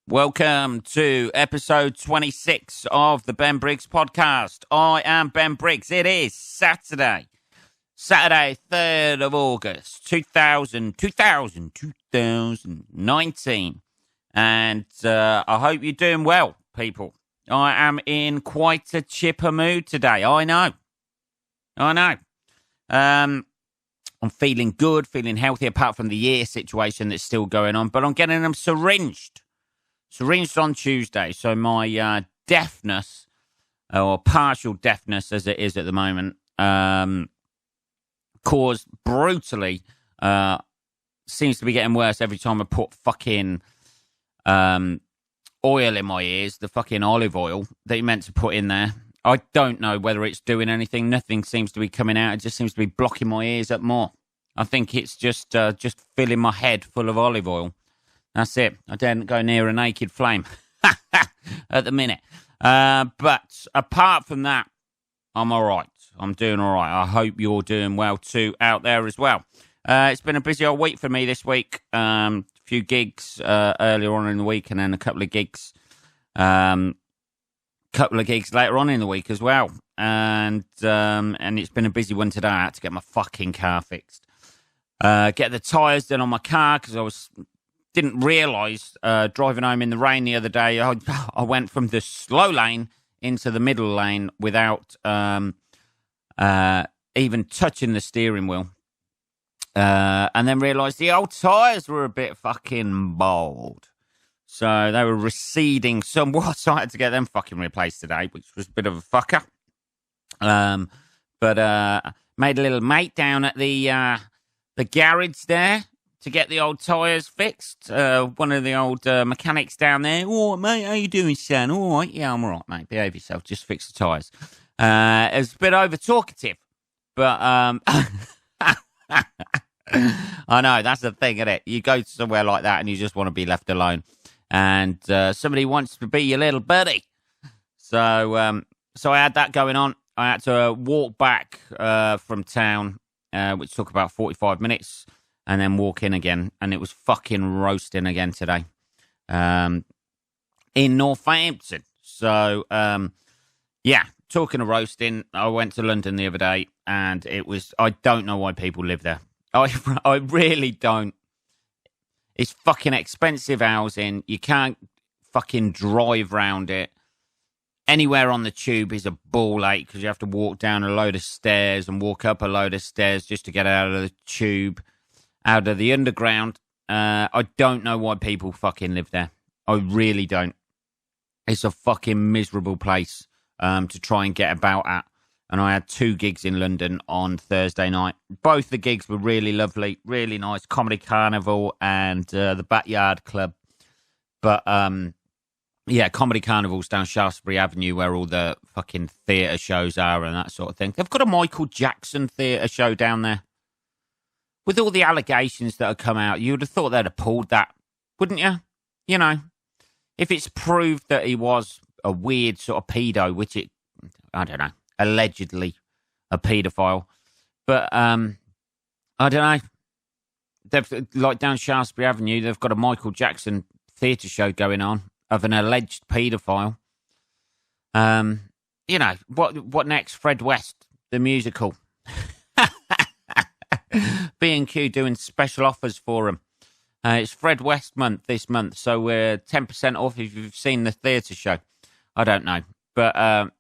Welcome to episode 26 of the Ben Briggs podcast. I am Ben Briggs. It is Saturday, 3rd of August, 2019. And I hope you're doing well, people. I am in quite a chipper mood today. I know. I'm feeling good, feeling healthy, apart from the ear situation that's still going on. But I'm getting them syringed on Tuesday. So my deafness, or partial deafness as it is at the moment, caused brutally, seems to be getting worse every time I put fucking oil in my ears, the fucking olive oil that you're meant to put in there. I don't know whether it's doing anything. Nothing seems to be coming out. It just seems to be blocking my ears up more. I think it's just filling my head full of olive oil. That's it. I daren't go near a naked flame at the minute. But apart from that, I'm all right. I'm doing all right. I hope you're doing well too out there as well. It's been a busy old week for me this week. A few gigs earlier on in the week, and then a couple of gigs later on in the week as well. And it's been a busy one today. I had to get my fucking car fixed. Get the tyres done on my car because I didn't realise driving home in the rain the other day, I went from the slow lane into the middle lane without even touching the steering wheel. And then realised the old tyres were a bit fucking bald. So they were receding somewhat, so I had to get them fucking replaced today, which was a bit of a fucker. But made a little mate down at the garage there to get the old tyres fixed. One of the old mechanics down there. Oh, mate, how you doing, son? All right? Yeah, I'm all right, mate. Behave yourself. Just fix the tyres. It was a bit over-talkative, but I know, that's the thing, isn't it? You go somewhere like that and you just want to be left alone. And somebody wants to be your little buddy. So I had that going on. I had to walk back from town, which took about 45 minutes, and then walk in again. And it was fucking roasting again today in Northampton. So, talking of roasting, I went to London the other day, and it was, I don't know why people live there. I really don't. It's fucking expensive housing. You can't fucking drive round it. Anywhere on the tube is a ball ache because you have to walk down a load of stairs and walk up a load of stairs just to get out of the tube, out of the underground. I don't know why people fucking live there. I really don't. It's a fucking miserable place to try and get about at. And I had 2 gigs in London on Thursday night. Both the gigs were really lovely, really nice. Comedy Carnival and the Backyard Club. But, Comedy Carnival's down Shaftesbury Avenue where all the fucking theatre shows are and that sort of thing. They've got a Michael Jackson theatre show down there. With all the allegations that have come out, you would have thought they'd have pulled that, wouldn't you? You know, if it's proved that he was a weird sort of pedo, which I don't know. Allegedly a paedophile, but I don't know. They've, like down Shaftesbury Avenue, they've got a Michael Jackson theatre show going on of an alleged paedophile. What next? Fred West, the musical. B&Q doing special offers for him. It's Fred West month this month, so we're 10% off if you've seen the theatre show. I don't know, but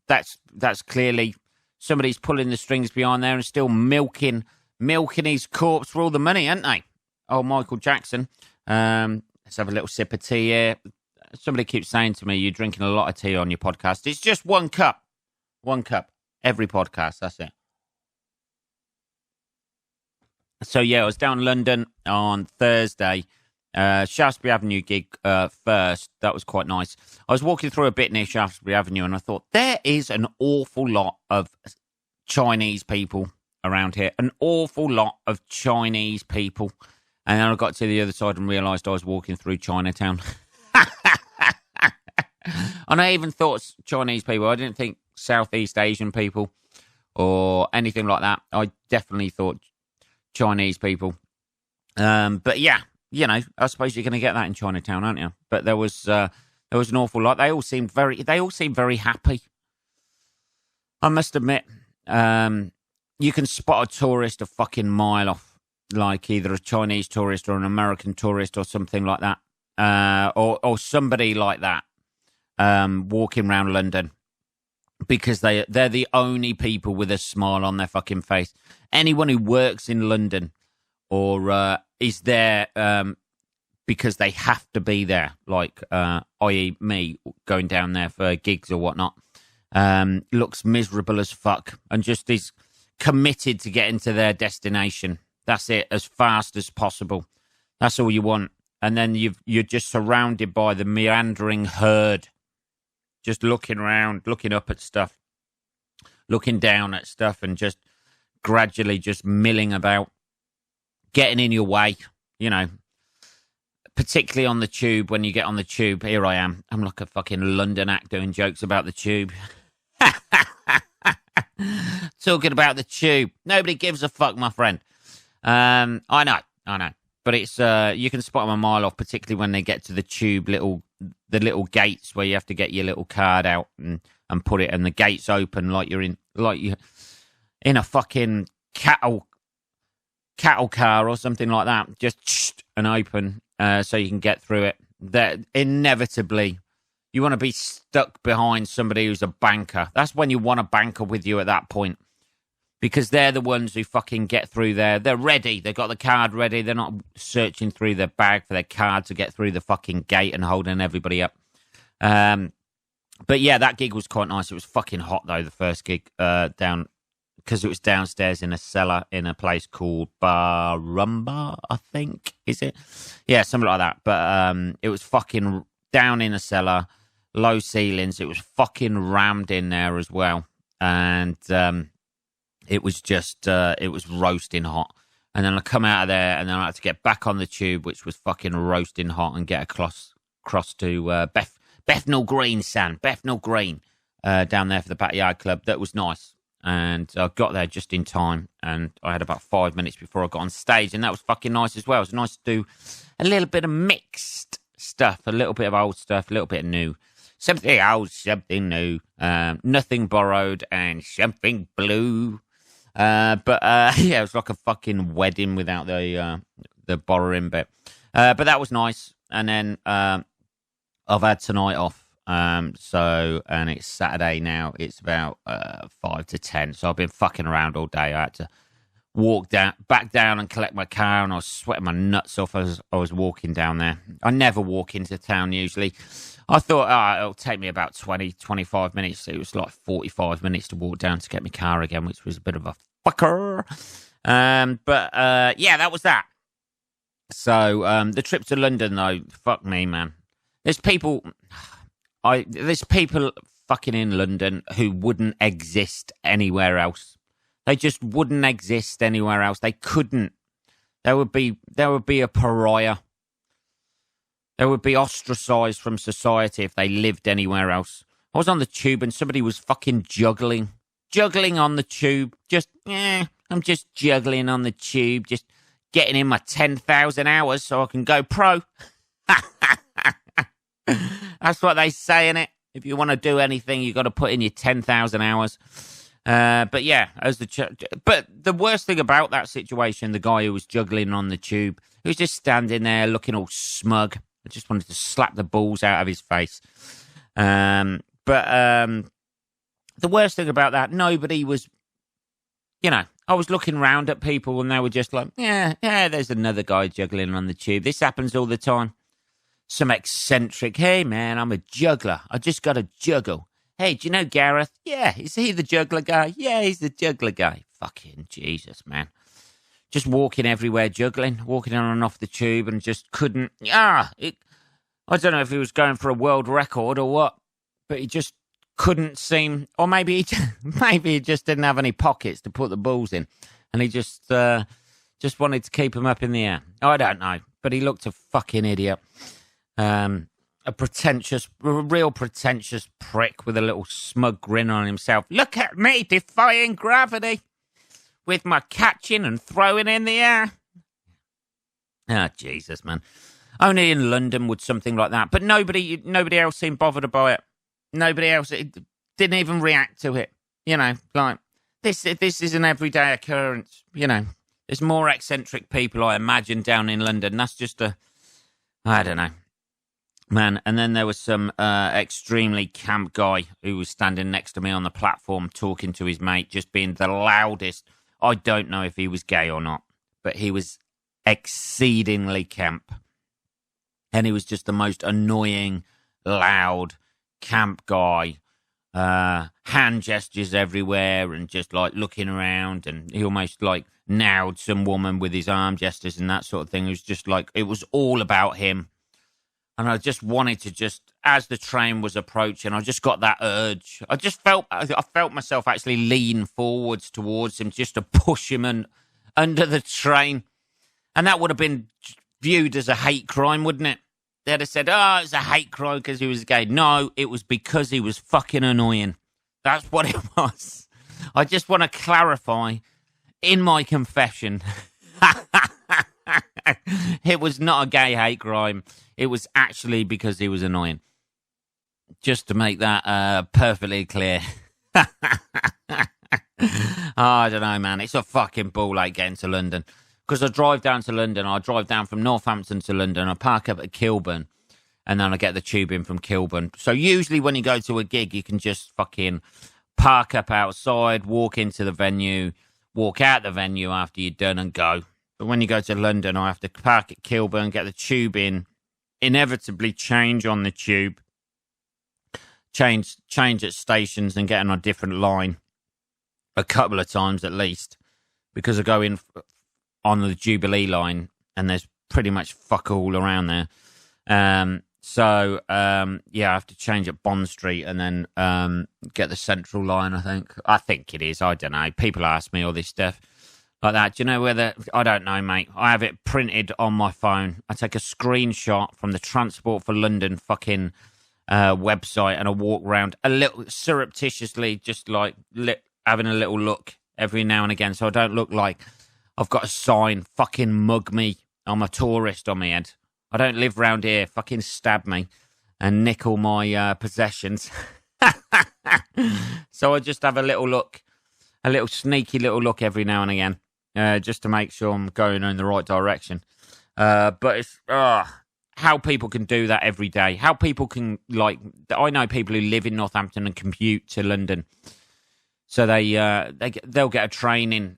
that's clearly somebody's pulling the strings behind there and still milking his corpse for all the money, aren't they? Oh, Michael Jackson. Let's have a little sip of tea here. Somebody keeps saying to me, you're drinking a lot of tea on your podcast. It's just 1 cup. 1 cup. Every podcast, that's it. So, I was down in London on Thursday. Shaftesbury Avenue gig first. That was quite nice. I was walking through a bit near Shaftesbury Avenue and I thought, there is an awful lot of Chinese people around here. An awful lot of Chinese people. And then I got to the other side and realised I was walking through Chinatown. And I even thought Chinese people. I didn't think Southeast Asian people or anything like that. I definitely thought Chinese people. But yeah, I suppose you're going to get that in Chinatown, aren't you? But there was an awful lot. They all seemed very happy. I must admit, you can spot a tourist a fucking mile off, like either a Chinese tourist or an American tourist or something like that, or somebody like that, walking around London, because they're the only people with a smile on their fucking face. Anyone who works in London or is there because they have to be there, like i.e. me going down there for gigs or whatnot, looks miserable as fuck and just is committed to getting to their destination. That's it, as fast as possible. That's all you want. And then you're just surrounded by the meandering herd, just looking around, looking up at stuff, looking down at stuff, and just gradually just milling about, getting in your way, particularly on the tube. When you get on the tube, here I am. I'm like a fucking London act doing jokes about the tube. Talking about the tube. Nobody gives a fuck, my friend. I know. But it's you can spot them a mile off, particularly when they get to the tube, the little gates where you have to get your little card out and put it, and the gates open like you're in a fucking cattle car or something like that, just and open so you can get through it. That inevitably you want to be stuck behind somebody who's a banker. That's when you want a banker with you at that point, because they're the ones who fucking get through there. They're ready. They've got the card ready. They're not searching through their bag for their card to get through the fucking gate and holding everybody up. But yeah, that gig was quite nice. It was fucking hot though, the first gig down, because it was downstairs in a cellar in a place called Barumba, I think. Is it? Yeah, something like that. But it was fucking down in a cellar, low ceilings. It was fucking rammed in there as well. And it was just, it was roasting hot. And then I come out of there, and then I had to get back on the tube, which was fucking roasting hot, and get across to Bethnal Green, Bethnal Green, down there for the Backyard Club. That was nice. And I got there just in time, and I had about 5 minutes before I got on stage, and that was fucking nice as well. It was nice to do a little bit of mixed stuff, a little bit of old stuff, a little bit of new. Something old, something new, nothing borrowed, and something blue. Yeah, it was like a fucking wedding without the borrowing bit. But that was nice. And then I've had tonight off. And it's Saturday now. It's about 5 to 10. So I've been fucking around all day. I had to walk back down and collect my car, and I was sweating my nuts off as I was walking down there. I never walk into town usually. I thought, it'll take me about 20, 25 minutes. It was like 45 minutes to walk down to get my car again, which was a bit of a fucker. Yeah, that was that. So the trip to London, though, fuck me, man. There's people fucking in London who wouldn't exist anywhere else. They just wouldn't exist anywhere else. They couldn't. There would be a pariah. They would be ostracized from society if they lived anywhere else. I was on the tube and somebody was fucking juggling on the tube. I'm just juggling on the tube, just getting in my 10,000 hours so I can go pro. That's what they say, innit? If you want to do anything, you got to put in your 10,000 hours. But yeah, but the worst thing about that situation, the guy who was juggling on the tube, he was just standing there looking all smug. I just wanted to slap the balls out of his face. But the worst thing about that, nobody was, I was looking around at people and they were just like, yeah, there's another guy juggling on the tube. This happens all the time. Some eccentric, hey man, I'm a juggler. I just got to juggle. Hey, do you know Gareth? Yeah, is he the juggler guy? Yeah, he's the juggler guy. Fucking Jesus, man. Just walking everywhere, juggling, walking on and off the tube, and just couldn't. I don't know if he was going for a world record or what, but he just couldn't seem. Or maybe he just didn't have any pockets to put the balls in, and he just wanted to keep them up in the air. I don't know, but he looked a fucking idiot. A real pretentious prick with a little smug grin on himself. Look at me defying gravity with my catching and throwing in the air. Ah, Jesus, man. Only in London would something like that. But nobody else seemed bothered about it. Nobody else didn't even react to it. Like this is an everyday occurrence. There's more eccentric people, I imagine, down in London. That's just I don't know, man. And then there was some extremely camp guy who was standing next to me on the platform talking to his mate, just being the loudest. I don't know if he was gay or not, but he was exceedingly camp. And he was just the most annoying, loud camp guy. Hand gestures everywhere and just like looking around, and he almost like nailed some woman with his arm gestures and that sort of thing. It was just like, it was all about him. And I just wanted to as the train was approaching, I just got that urge. I felt myself actually lean forwards towards him just to push him under the train. And that would have been viewed as a hate crime, wouldn't it? They'd have said, oh, it's a hate crime because he was gay. No, it was because he was fucking annoying. That's what it was. I just want to clarify in my confession. It was not a gay hate crime. It was actually because he was annoying. Just to make that perfectly clear. I don't know, man. It's a fucking ball ache getting to London. Because I drive down to London. I drive down from Northampton to London. I park up at Kilburn. And then I get the tube in from Kilburn. So usually when you go to a gig, you can just fucking park up outside, walk into the venue, walk out the venue after you're done and go. But when you go to London, I have to park at Kilburn, get the tube in, inevitably change on the tube, change at stations and get on a different line a couple of times at least, because I go in on the Jubilee line and there's pretty much fuck all around there. So I have to change at Bond Street and then get the Central line, I think it is. I don't know. People ask me all this stuff like that. Do you know whether... I don't know, mate. I have it printed on my phone. I take a screenshot from the Transport for London fucking website and I walk around a little surreptitiously, just like having a little look every now and again, so I don't look like I've got a sign, fucking mug me, I'm a tourist on my head. I don't live round here, fucking stab me and nick all my possessions. So I just have a little look, a little sneaky little look every now and again, just to make sure I'm going in the right direction. But it's how people can do that every day. How people can, like, I know people who live in Northampton and commute to London. So they'll get a train in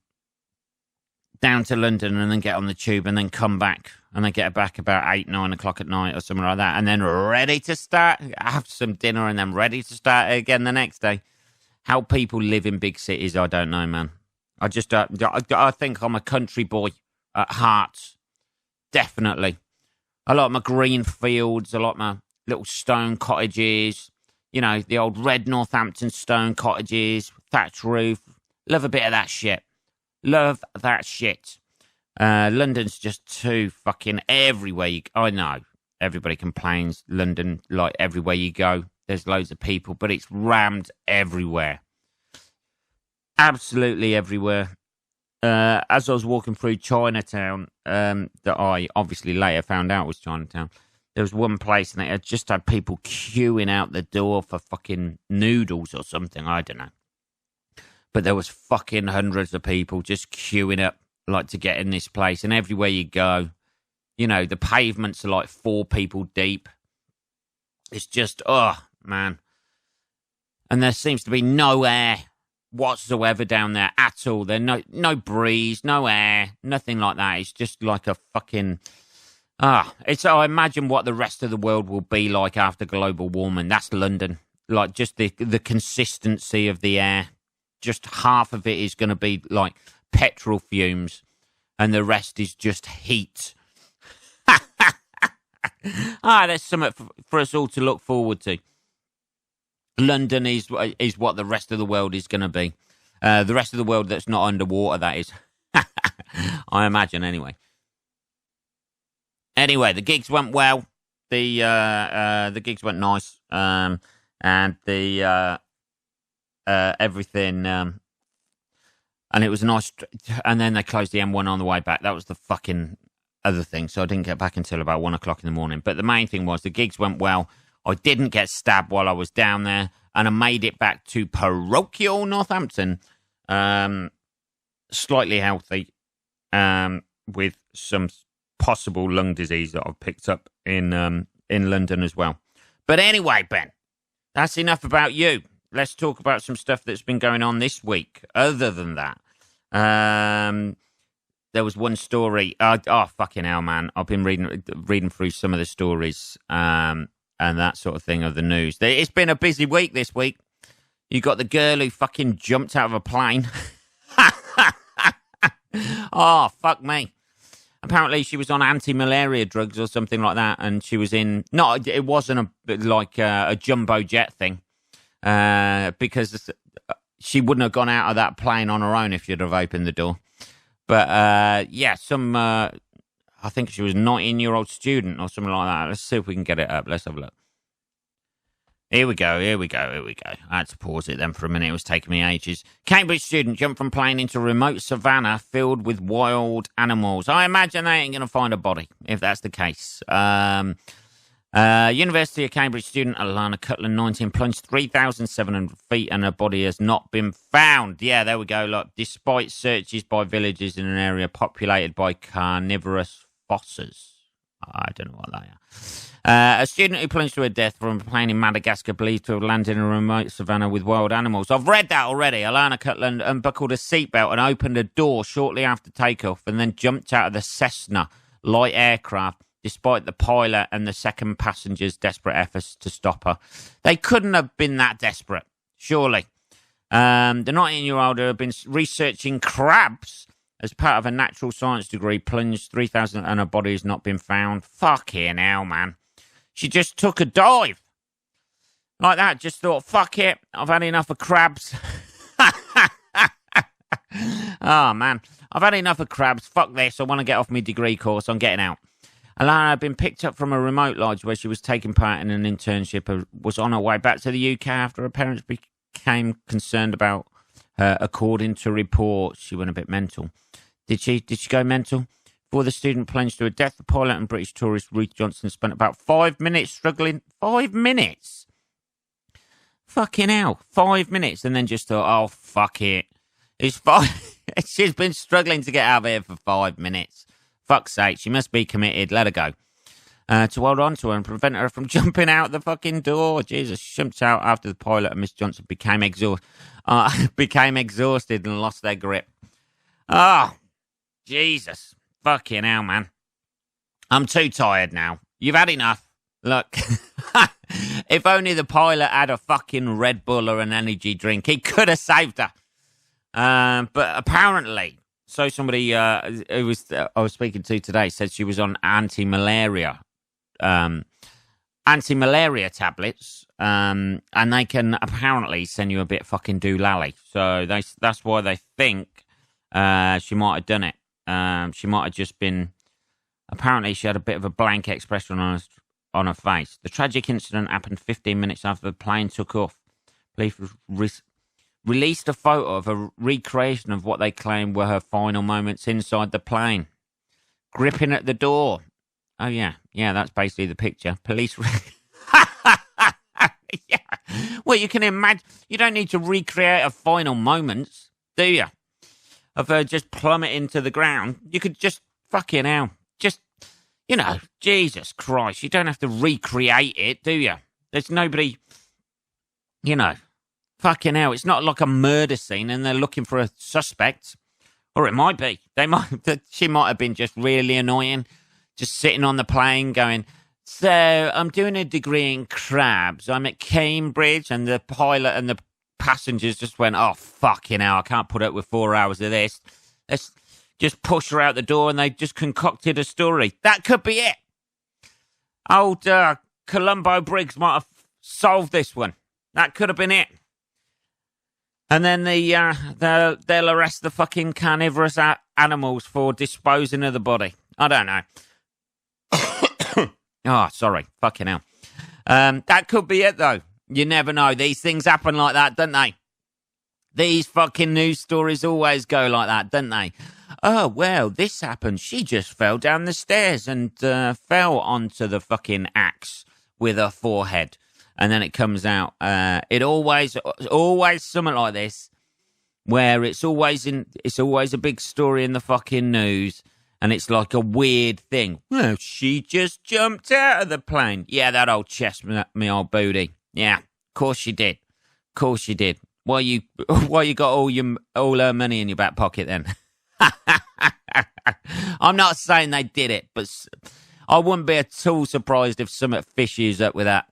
down to London and then get on the tube and then come back. And they get back about 8, 9 o'clock at night or something like that. And then ready to start, have some dinner and then ready to start again the next day. How people live in big cities, I don't know, man. I think I'm a country boy at heart. Definitely. I like my green fields. I like my little stone cottages. You know, the old red Northampton stone cottages, thatch roof. Love a bit of that shit. Love that shit. London's just too fucking everywhere I know everybody complains London, like everywhere you go there's loads of people, but it's rammed everywhere, absolutely everywhere. As I was walking through Chinatown, that I obviously later found out was Chinatown, there was one place and they had just had people queuing out the door for fucking noodles or something, I don't know, but there was fucking hundreds of people just queuing up like to get in this place, and everywhere you go, you know, the pavements are like 4 people deep. It's just, oh man. And there seems to be no air whatsoever down there at all. There's no breeze, no air, nothing like that. It's just like a fucking I imagine what the rest of the world will be like after global warming. That's London. Like just the consistency of the air. Just half of it is going to be like petrol fumes and the rest is just heat. There's something for us all to look forward to. London is what the rest of the world is going to be. The rest of the world that's not underwater, that is. I imagine, anyway. Anyway, the gigs went well. The gigs went nice. And the everything... and it was nice, and then they closed the M1 on the way back. That was the fucking other things, so I didn't get back until about 1 o'clock in the morning. But the main thing was the gigs went well. I didn't get stabbed while I was down there, and I made it back to parochial Northampton, slightly healthy, with some possible lung disease that I've picked up in London as well. But anyway, Ben, that's enough about you. Let's talk about some stuff that's been going on this week. Other than that, there was one story. Fucking hell, man! I've been reading through some of the stories and that sort of thing of the news. It's been a busy week this week. You got the girl who fucking jumped out of a plane. Oh, fuck me. Apparently she was on anti-malaria drugs or something like that, and she was in... No, it wasn't a jumbo jet thing, because she wouldn't have gone out of that plane on her own if she'd have opened the door. But, I think she was a 19-year-old student or something like that. Let's see if we can get it up. Let's have a look. Here we go. I had to pause it then for a minute. It was taking me ages. Cambridge student jumped from plane into remote savannah filled with wild animals. I imagine they ain't going to find a body, if that's the case. University of Cambridge student Alana Cutler, 19, plunged 3,700 feet and her body has not been found. Yeah, there we go. Look, despite searches by villagers in an area populated by carnivorous fossas. I don't know what they are. A student who plunged to her death from a plane in Madagascar believed to have landed in a remote savannah with wild animals. I've read that already. Alana Cutland unbuckled a seatbelt and opened a door shortly after takeoff and then jumped out of the Cessna light aircraft despite the pilot and the second passenger's desperate efforts to stop her. They couldn't have been that desperate, surely. The 19-year-old who had been researching crabs as part of a natural science degree plunged 3,000 and her body has not been found. Fucking hell, man. She just took a dive. Like that, just thought, fuck it, I've had enough of crabs. Oh, man. I've had enough of crabs. Fuck this, I want to get off my degree course. I'm getting out. Alana had been picked up from a remote lodge where she was taking part in an internship and was on her way back to the UK after her parents became concerned about her. According to reports, she went a bit mental. Did she go mental? Before the student plunged to her death, the pilot and British tourist Ruth Johnson spent about 5 minutes struggling. 5 minutes? Fucking hell. 5 minutes. And then just thought, oh, fuck it. It's fine. She's been struggling to get out of here for 5 minutes. Fuck's sake. She must be committed. Let her go. To hold on to her and prevent her from jumping out the fucking door. Jesus. She jumped out after the pilot and Miss Johnson became exhausted and lost their grip. Oh, Jesus. Fucking hell, man. I'm too tired now. You've had enough. Look, if only the pilot had a fucking Red Bull or an energy drink, he could have saved her. But apparently, so somebody I was speaking to today said she was on anti-malaria tablets, and they can apparently send you a bit fucking doolally. So that's why they think she might have done it. She might have just been... Apparently, she had a bit of a blank expression on her face. The tragic incident happened 15 minutes after the plane took off. Police released a photo of a recreation of what they claim were her final moments inside the plane. Gripping at the door. Oh, yeah. Yeah, that's basically the picture. Police... Yeah. Well, you can imagine... You don't need to recreate her final moments, do you? Of her just plummeting to the ground. You could just, fucking hell, just, Jesus Christ, you don't have to recreate it, do you? There's nobody, fucking hell, it's not like a murder scene and they're looking for a suspect. Or it might be. She might have been just really annoying, just sitting on the plane going, so I'm doing a degree in crabs. I'm at Cambridge, and the pilot and the passengers just went, oh, fucking hell, I can't put up with 4 hours of this. Let's just push her out the door, and they just concocted a story. That could be it. Old Columbo Briggs might have solved this one. That could have been it. And then they'll arrest the fucking carnivorous animals for disposing of the body. I don't know. Oh, sorry. Fucking hell. That could be it, though. You never know. These things happen like that, don't they? These fucking news stories always go like that, don't they? Oh, well, this happened. She just fell down the stairs and fell onto the fucking axe with her forehead. And then it comes out. It always something like this, where it's always a big story in the fucking news, and it's like a weird thing. Well, she just jumped out of the plane. Yeah, that old chestnut, me old booty. Yeah, of course she did. Of course she did. Why you got all her money in your back pocket then? I'm not saying they did it, but I wouldn't be at all surprised if something fishy is up with that.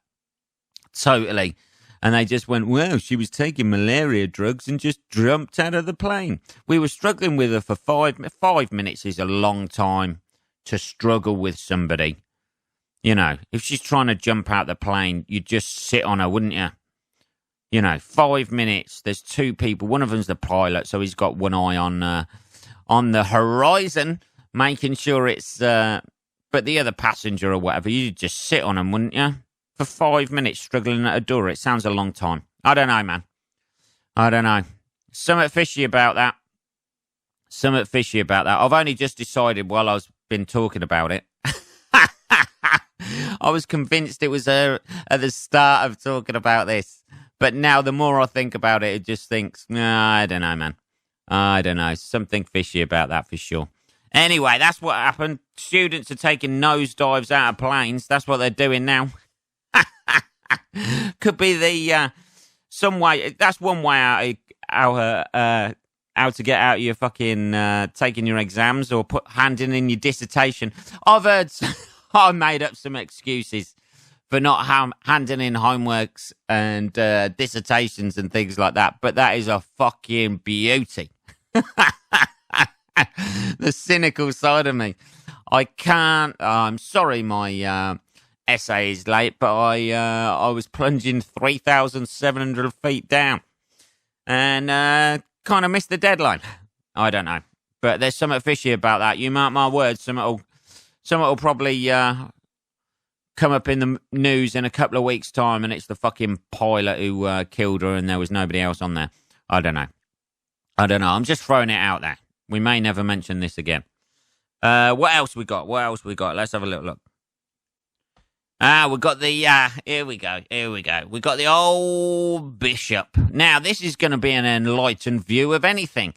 Totally. And they just went, well, she was taking malaria drugs and just jumped out of the plane. We were struggling with her for 5 minutes is a long time to struggle with somebody. You know, if she's trying to jump out the plane, you'd just sit on her, wouldn't you? You know, 5 minutes. There's two people. One of them's the pilot, so he's got one eye on the horizon, making sure it's. But the other passenger or whatever, you'd just sit on them, wouldn't you? For 5 minutes struggling at a door. It sounds a long time. I don't know, man. I don't know. Something fishy about that. Something fishy about that. I've only just decided while I've been talking about it. I was convinced it was her at the start of talking about this. But now the more I think about it, it just thinks, nah, I don't know, man. I don't know. Something fishy about that for sure. Anyway, that's what happened. Students are taking nosedives out of planes. That's what they're doing now. Could be the some way. That's one way how to get out of your fucking taking your exams or handing in your dissertation. I've heard. I made up some excuses for not handing in homeworks and dissertations and things like that, but that is a fucking beauty. The cynical side of me. I can't. I'm sorry, my essay is late, but I was plunging 3,700 feet down and kind of missed the deadline. I don't know, but there's something fishy about that. You mark my words, something will probably come up in the news in a couple of weeks' time, and it's the fucking pilot who killed her, and there was nobody else on there. I don't know. I'm just throwing it out there. We may never mention this again. What else we got? Let's have a little look. We got the, here we go. We got the old bishop. Now, this is going to be an enlightened view of anything.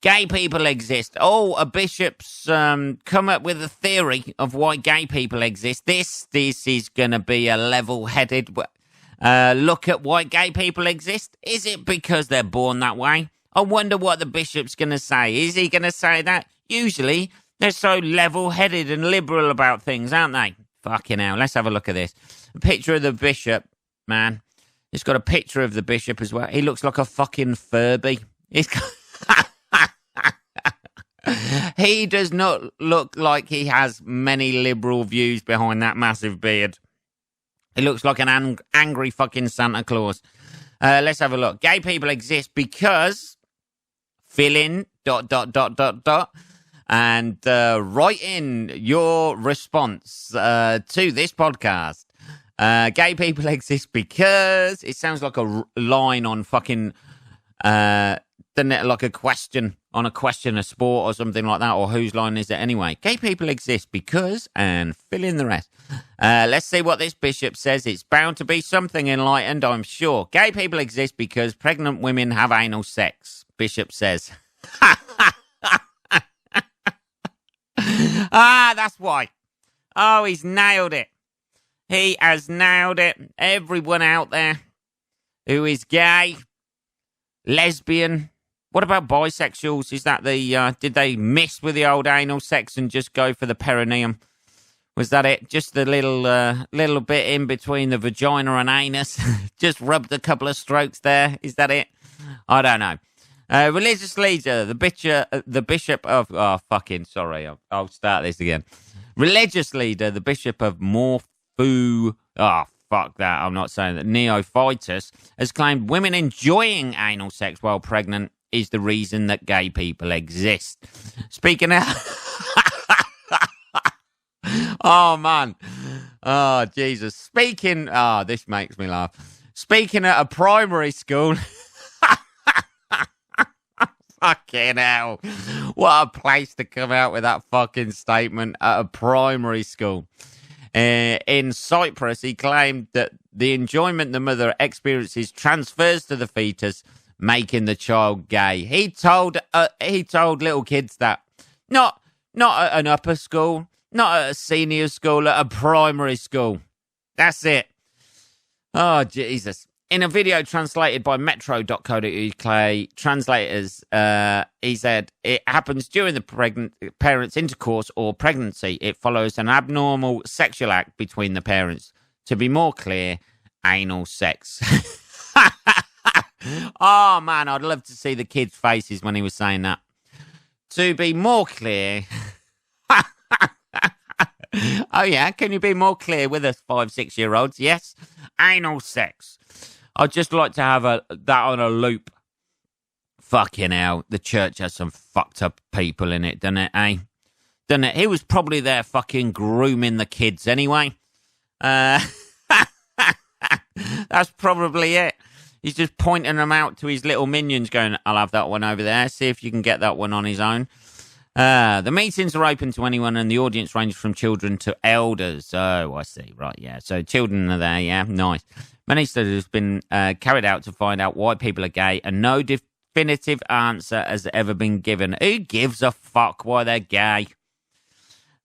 Gay people exist. Oh, a bishop's come up with a theory of why gay people exist. This is going to be a level-headed look at why gay people exist. Is it because they're born that way? I wonder what the bishop's going to say. Is he going to say that? Usually, they're so level-headed and liberal about things, aren't they? Fucking hell. Let's have a look at this. A picture of the bishop, man. It's got a picture of the bishop as well. He looks like a fucking Furby. He does not look like he has many liberal views behind that massive beard. He looks like an angry fucking Santa Claus. Let's have a look. Gay people exist because... Fill in... And write in your response to this podcast. Gay people exist because... It sounds like a line on fucking... doesn't it, like a question on a question of sport or something like that? Or whose line is it anyway? Gay people exist because... And fill in the rest. Let's see what this bishop says. It's bound to be something enlightened, I'm sure. Gay people exist because pregnant women have anal sex, bishop says. That's why. Oh, he's nailed it. He has nailed it. Everyone out there who is gay, lesbian. What about bisexuals? Is that the, did they miss with the old anal sex and just go for the perineum? Was that it? Just the little bit in between the vagina and anus? Just rubbed a couple of strokes there. Is that it? I don't know. Religious leader, the bishop of... Oh, fucking sorry. I'll start this again. Religious leader, the bishop of Morphu... Oh, fuck that. I'm not saying that. Neophytus has claimed women enjoying anal sex while pregnant is the reason that gay people exist. Speaking of... Oh, man. Oh, Jesus. Speaking... Oh, this makes me laugh. Speaking at a primary school... Fucking hell. What a place to come out with that fucking statement at a primary school. In Cyprus, he claimed that the enjoyment the mother experiences transfers to the fetus, making the child gay. He told little kids that. Not at an upper school, not at a senior school, at a primary school. That's it. Oh, Jesus. In a video translated by metro.co.uk translators, he said, it happens during the parents' intercourse or pregnancy. It follows an abnormal sexual act between the parents. To be more clear, anal sex. Oh, man, I'd love to see the kids' faces when he was saying that. To be more clear... Oh, yeah, can you be more clear with us 5-6-year-olds? Yes, anal sex. I'd just like to have that on a loop. Fucking hell, the church has some fucked up people in it, doesn't it, eh? Doesn't it? He was probably there fucking grooming the kids anyway. That's probably it. He's just pointing them out to his little minions going, I'll have that one over there. See if you can get that one on his own. The meetings are open to anyone and the audience ranges from children to elders. Oh, I see. Right, yeah. So children are there, yeah. Nice. Many studies have been carried out to find out why people are gay, and no definitive answer has ever been given. Who gives a fuck why they're gay?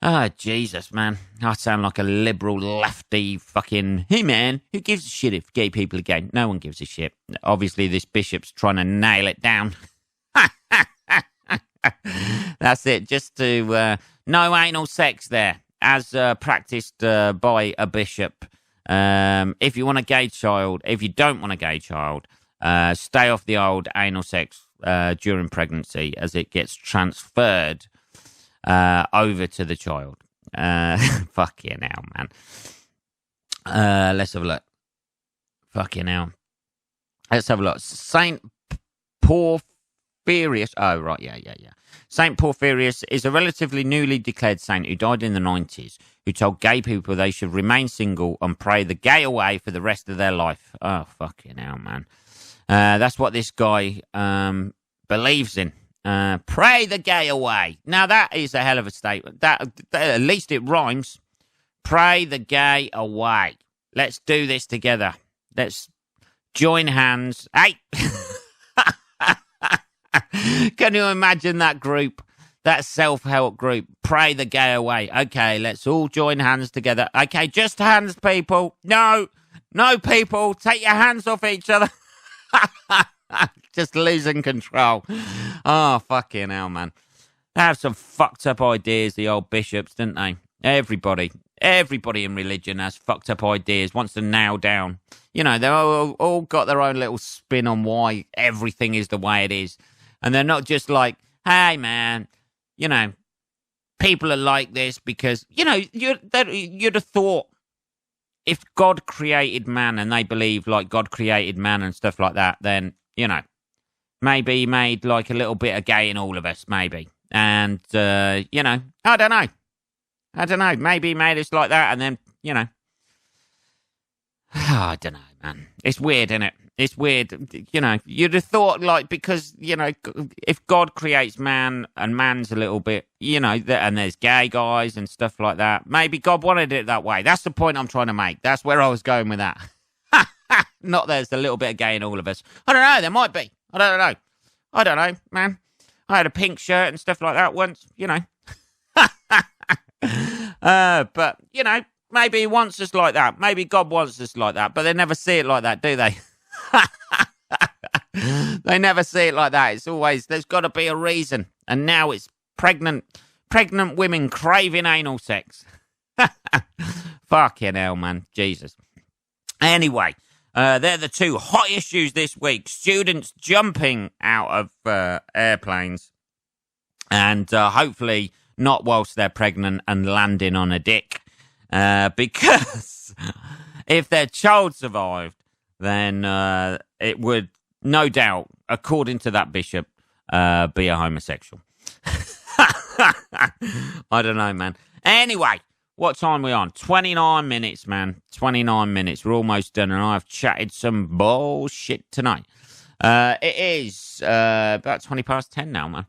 Oh, Jesus, man. I sound like a liberal lefty fucking... Hey, man, who gives a shit if gay people are gay? No one gives a shit. Obviously, this bishop's trying to nail it down. That's it. Just to... no anal sex there, as practiced by a bishop. If you want a gay child, if you don't want a gay child, stay off the old anal sex during pregnancy as it gets transferred over to the child. Fucking hell, man. Let's have a look. Fucking hell. Let's have a look. Saint Porphyrius. Oh, right, yeah. Saint Porphyrius is a relatively newly declared saint who died in the 90s, who told gay people they should remain single and pray the gay away for the rest of their life. Oh, fucking hell, man. That's what this guy believes in. Pray the gay away. Now, that is a hell of a statement. That at least it rhymes. Pray the gay away. Let's do this together. Let's join hands. Hey! Can you imagine that group? That self-help group. Pray the gay away. Okay, let's all join hands together. Okay, just hands, people. No, people. Take your hands off each other. Just losing control. Oh, fucking hell, man. They have some fucked up ideas, the old bishops, didn't they? Everybody in religion has fucked up ideas, wants to nail down. You know, they've all got their own little spin on why everything is the way it is. And they're not just like, hey, man, you know, people are like this because, you know, you'd have thought if God created man and they believe like God created man and stuff like that, then, you know, maybe he made like a little bit of gay in all of us, maybe. And, you know, I don't know. Maybe he made us like that and then, you know. I don't know, man. It's weird, isn't it? It's weird. You know, you'd have thought like because, you know, if God creates man and man's a little bit, you know, and there's gay guys and stuff like that, maybe God wanted it that way. That's the point I'm trying to make. That's where I was going with that. Not there's a little bit of gay in all of us. I don't know. There might be. I don't know, man. I had a pink shirt and stuff like that once, you know. But, you know, maybe he wants us like that. Maybe God wants us like that. But they never see it like that, do they? They never see it like that. It's always, there's got to be a reason. And now it's pregnant women craving anal sex. Fucking hell, man. Jesus. Anyway, they're the two hot issues this week. Students jumping out of airplanes. And hopefully not whilst they're pregnant and landing on a dick. Because if their child survived, then it would, no doubt, according to that bishop, be a homosexual. I don't know, man. Anyway, what time are we on? 29 minutes, man. 29 minutes. We're almost done, and I've chatted some bullshit tonight. It is about 20 past 10 now, man.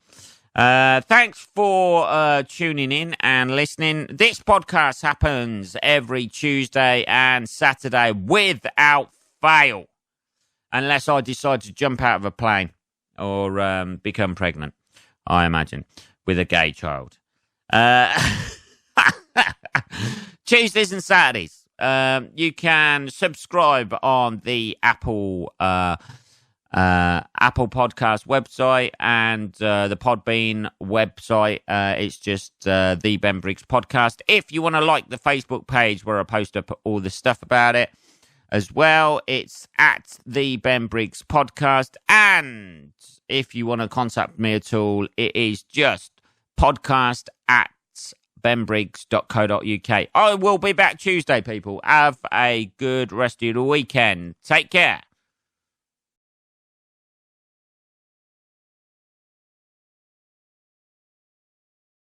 Thanks for tuning in and listening. This podcast happens every Tuesday and Saturday without fail, unless I decide to jump out of a plane or become pregnant, I imagine, with a gay child. Tuesdays and Saturdays. You can subscribe on the Apple Podcast website and the Podbean website. It's just the Ben Briggs Podcast. If you want to like the Facebook page where I post up all the stuff about it as well, it's at the Ben Briggs Podcast. And if you want to contact me at all, it is just podcast@benbriggs.co.uk. I will be back Tuesday, people. Have a good rest of the weekend. Take care.